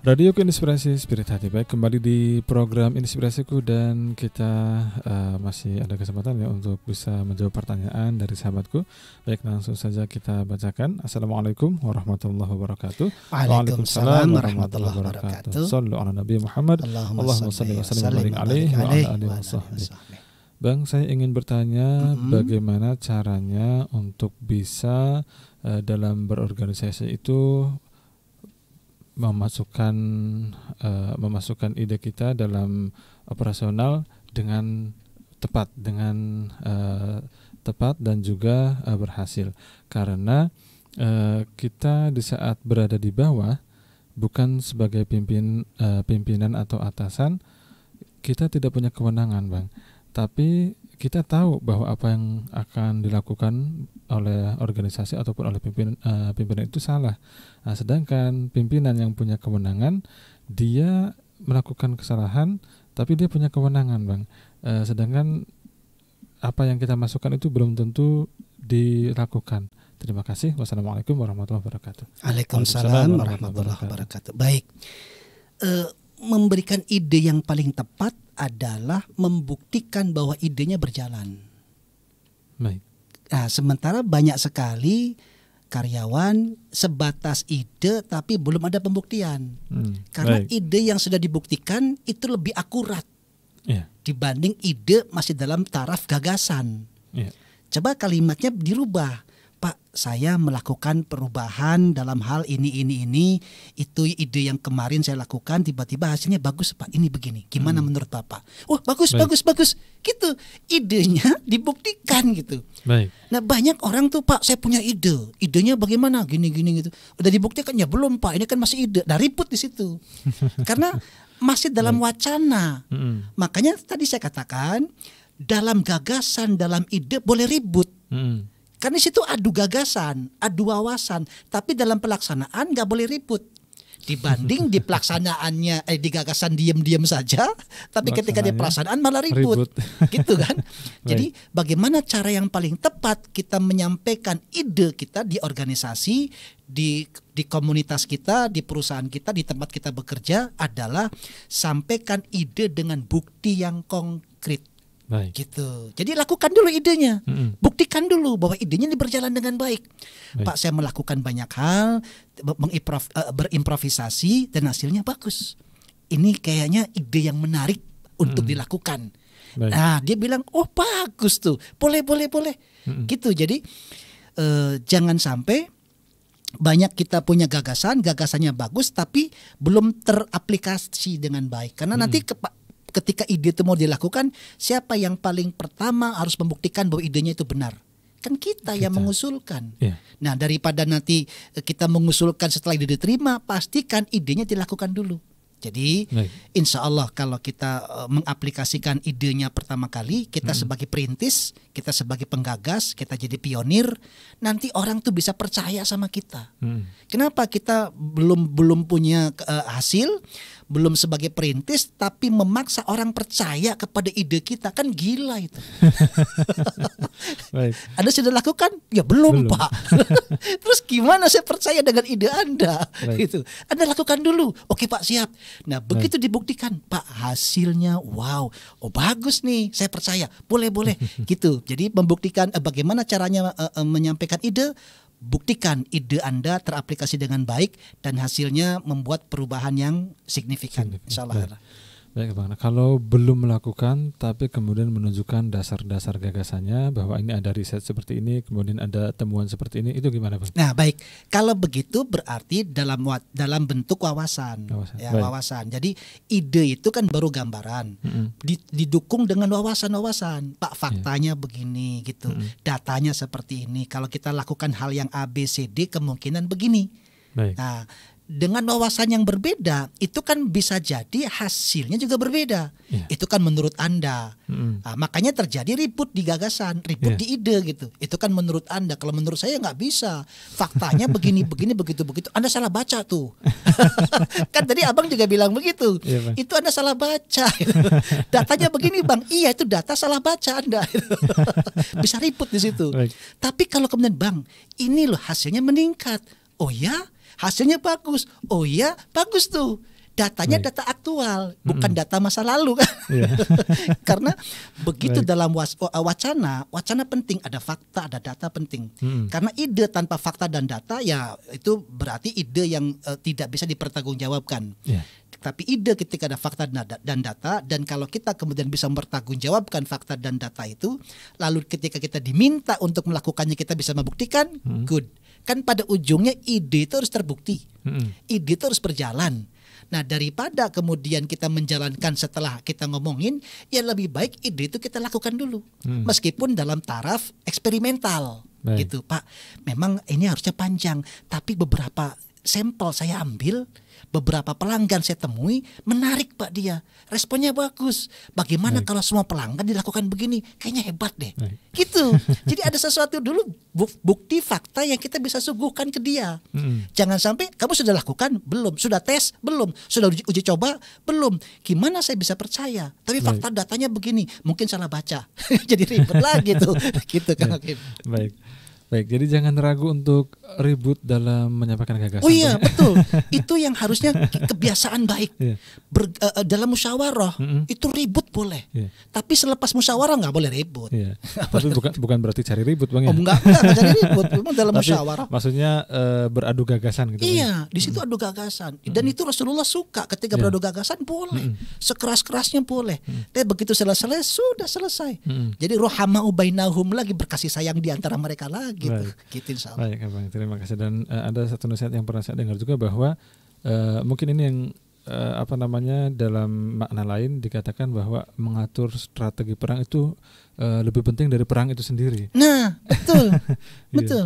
Radio Inspirasi Spirit Hati. Baik, kembali di program Inspirasiku dan kita masih ada kesempatan ya untuk bisa menjawab pertanyaan dari sahabatku. Baik, langsung saja kita bacakan. Assalamualaikum warahmatullahi wabarakatuh. Waalaikumsalam warahmatullahi wabarakatuh. Sallu ala Nabi Muhammad. Allahumma salli wa sallim alaihi wa ala alihi wasahbihi. Bang, saya ingin bertanya bagaimana caranya untuk bisa dalam berorganisasi itu memasukkan ide kita dalam operasional dengan tepat dan juga berhasil, karena kita di saat berada di bawah bukan sebagai pimpinan atau atasan, kita tidak punya kewenangan, Bang, tapi kita tahu bahwa apa yang akan dilakukan oleh organisasi ataupun oleh pimpinan itu salah. Nah, sedangkan pimpinan yang punya kewenangan, dia melakukan kesalahan, tapi dia punya kewenangan, Bang. Sedangkan apa yang kita masukkan itu belum tentu dilakukan. Terima kasih. Wassalamualaikum warahmatullahi wabarakatuh. Waalaikumsalam warahmatullahi wabarakatuh. Baik. Memberikan ide yang paling tepat adalah membuktikan bahwa idenya berjalan. Baik. Nah, sementara banyak sekali karyawan sebatas ide tapi belum ada pembuktian. Karena ide yang sudah dibuktikan itu lebih akurat dibanding ide masih dalam taraf gagasan. Coba kalimatnya dirubah. Pak, saya melakukan perubahan dalam hal ini. Itu ide yang kemarin saya lakukan, tiba-tiba hasilnya bagus, Pak. Ini begini. Gimana menurut Bapak? Oh, bagus. Gitu. Idenya dibuktikan gitu. Baik. Nah, banyak orang tuh, Pak, saya punya ide. Idenya bagaimana? Gini gitu. Udah dibuktikan? Ya belum, Pak. Ini kan masih ide. Nah, ribut di situ. Karena masih dalam wacana. Makanya tadi saya katakan, dalam gagasan, dalam ide boleh ribut. Karena di situ adu gagasan, adu wawasan, tapi dalam pelaksanaan nggak boleh ribut. Dibanding di pelaksanaannya, di gagasan diam-diam saja, tapi ketika di pelaksanaan malah ribut. Gitu kan? Jadi bagaimana cara yang paling tepat kita menyampaikan ide kita di organisasi, di komunitas kita, di perusahaan kita, di tempat kita bekerja adalah sampaikan ide dengan bukti yang konkret. Baik. Gitu. Jadi lakukan dulu idenya, buktikan dulu bahwa idenya ini berjalan dengan baik. Pak, saya melakukan banyak hal, berimprovisasi dan hasilnya bagus. Ini kayaknya ide yang menarik untuk dilakukan. Baik. Nah, dia bilang, oh bagus tuh, boleh. Gitu. Jadi jangan sampai banyak kita punya gagasannya bagus, tapi belum teraplikasi dengan baik. Karena nanti ketika ide itu mau dilakukan, siapa yang paling pertama harus membuktikan bahwa idenya itu benar? Kan kita yang mengusulkan. Nah, daripada nanti kita mengusulkan setelah ide diterima, pastikan idenya dilakukan dulu. Jadi insya Allah kalau kita mengaplikasikan idenya pertama kali, kita sebagai perintis, kita sebagai penggagas, kita jadi pionir, nanti orang tuh bisa percaya sama kita. Kenapa kita belum punya hasil, belum sebagai perintis, tapi memaksa orang percaya kepada ide kita, kan gila itu. Anda sudah lakukan? Ya belum. Pak. Terus gimana saya percaya dengan ide Anda? Gitu. Anda lakukan dulu. Oke Pak, siap. Nah, begitu dibuktikan, Pak, hasilnya wow, oh bagus nih, saya percaya, boleh gitu. Jadi membuktikan bagaimana caranya menyampaikan ide, buktikan ide Anda teraplikasi dengan baik dan hasilnya membuat perubahan yang signifikan. Insyaallah. Baik, Bang. Nah, kalau belum melakukan tapi kemudian menunjukkan dasar-dasar gagasannya bahwa ini ada riset seperti ini, kemudian ada temuan seperti ini, itu gimana, Bang? Nah, baik. Kalau begitu berarti dalam bentuk wawasan. Wawasan. Jadi ide itu kan baru gambaran. Didukung dengan wawasan-wawasan. Pak, faktanya begini gitu. Datanya seperti ini. Kalau kita lakukan hal yang A, B, C, D, kemungkinan begini. Baik. Nah, dengan wawasan yang berbeda, itu kan bisa jadi hasilnya juga berbeda. Itu kan menurut Anda. Nah, makanya terjadi ribut di gagasan, ribut di ide gitu. Itu kan menurut Anda. Kalau menurut saya nggak bisa. Faktanya begini, begitu. Anda salah baca tuh. Kan tadi Abang juga bilang begitu. Itu Anda salah baca. Datanya begini, Bang. Iya, itu data salah baca Anda. Bisa ribut di situ. Tapi kalau kemudian, Bang, ini loh hasilnya meningkat. Oh ya? hasilnya bagus. Oh iya, bagus tuh. Datanya Baik. data aktual, bukan data masa lalu kan. Iya. Karena begitu Baik. dalam wacana penting, ada fakta, ada data penting. Karena ide tanpa fakta dan data ya itu berarti ide yang tidak bisa dipertanggungjawabkan. Iya. Tapi ide ketika ada fakta dan data, dan kalau kita kemudian bisa mempertanggungjawabkan fakta dan data itu, lalu ketika kita diminta untuk melakukannya kita bisa membuktikan, good. Kan pada ujungnya ide itu harus terbukti, ide itu harus berjalan. Nah, daripada kemudian kita menjalankan setelah kita ngomongin, ya lebih baik ide itu kita lakukan dulu, meskipun dalam taraf eksperimental. Baik. Gitu, Pak. Memang ini harusnya panjang, tapi beberapa sampel saya ambil, beberapa pelanggan saya temui, menarik Pak dia, responnya bagus. Bagaimana Baik. kalau semua pelanggan dilakukan begini? Kayaknya hebat deh. Baik. Gitu. Jadi ada sesuatu dulu, bukti fakta yang kita bisa suguhkan ke dia. Jangan sampai kamu sudah lakukan belum, sudah tes belum, sudah uji coba belum. Gimana saya bisa percaya? Tapi fakta datanya begini, mungkin salah baca. Jadi ribet lagi tuh. Gitu Kang Hakim. Baik. Baik, jadi jangan ragu untuk ribut dalam menyampaikan gagasan. Oh iya, betul. Itu yang harusnya kebiasaan baik. Iya. Dalam musyawarah itu ribut boleh. Iya. Tapi selepas musyawarah nggak boleh ribut. Iya. Tapi bukan berarti cari ribut, Bang ya. Oh enggak jadi ribut. Memang dalam Tapi musyawarah. maksudnya beradu gagasan gitu. Bang. Iya, di situ adu gagasan. Dan itu Rasulullah suka ketika beradu gagasan boleh. Sekeras-kerasnya boleh. Tapi begitu selesai sudah selesai. Jadi rohamau bainahum, lagi berkasih sayang di antara mereka lagi. Gitu insya Allah. Baik, Bang. Terima kasih. Dan ada satu nasihat yang pernah saya dengar juga bahwa mungkin ini yang dalam makna lain dikatakan bahwa mengatur strategi perang itu lebih penting dari perang itu sendiri. Nah, betul. Betul.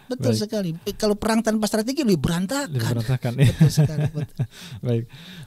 Betul Baik. sekali. Kalau perang tanpa strategi lebih berantakan. Lebih berantakan. Betul sekali. Betul. Baik.